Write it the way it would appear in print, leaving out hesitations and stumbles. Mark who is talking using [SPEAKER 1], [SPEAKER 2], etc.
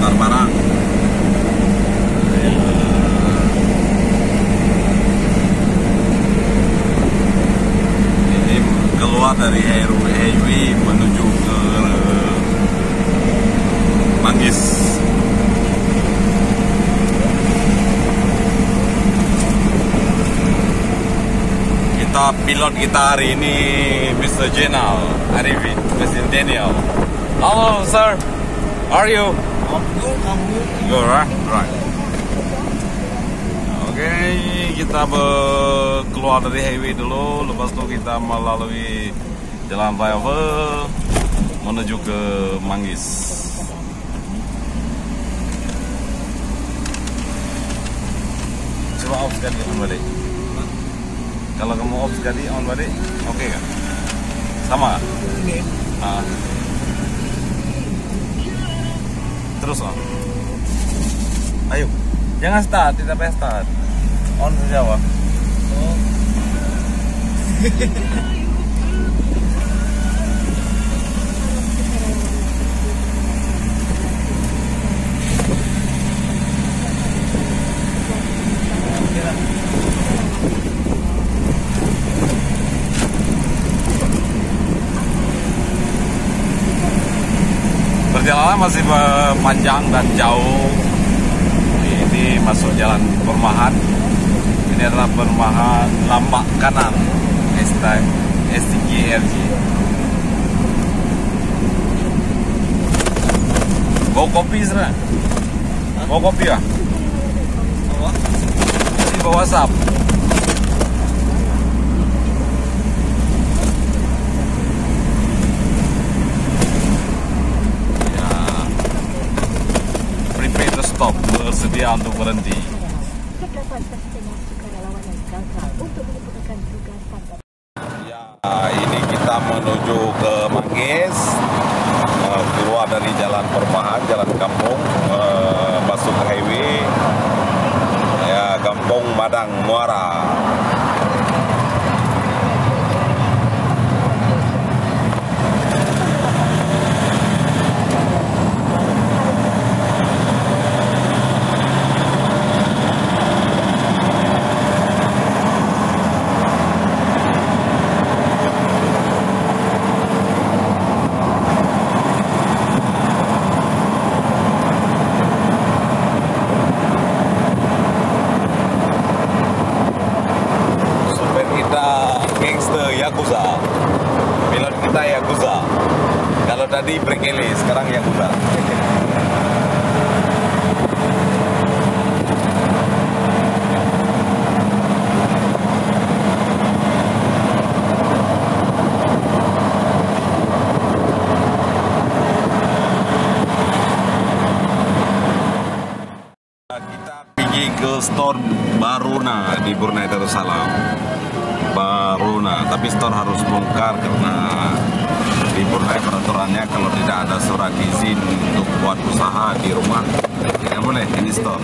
[SPEAKER 1] antar barang. Ini keluar dari highway menuju ke Manggis. Pilot kita hari ini Mr. Jenal Arifin, Mr. Daniel. Hello sir, how are you? Good, right? Right. Oke, kita keluar dari highway dulu, lepas itu kita melalui jalan flyover menuju ke Manggis. Coba off sekali balik. Kalau kamu off sekali on balik, oke kan? Sama? Ini. Terus on. Ayo, jangan start, tidak payah start. On saja, Wak. Oh. Perjalanan masih panjang dan jauh. Ini masuk jalan perumahan. Ini adalah perumahan Lambak Kanan STGRJ. Bawa kopi sana? Bawa kopi ya? Ini bawa WhatsApp. Stop, bersedia untuk berhenti. Ya, ini kita menuju ke Manggis, keluar dari jalan perumahan, jalan kampung, masuk ke highway, ya, Kampung Madang Muara. Yakuza, pilot kita Yakuza. Kalau tadi Brekele, sekarang Yakuza. Kita pergi ke store Baruna di Brunei Darussalam. Baruna, tapi store harus bongkar karena di Brunei peraturannya kalau tidak ada surat izin untuk buat usaha di rumah tidak boleh ini store.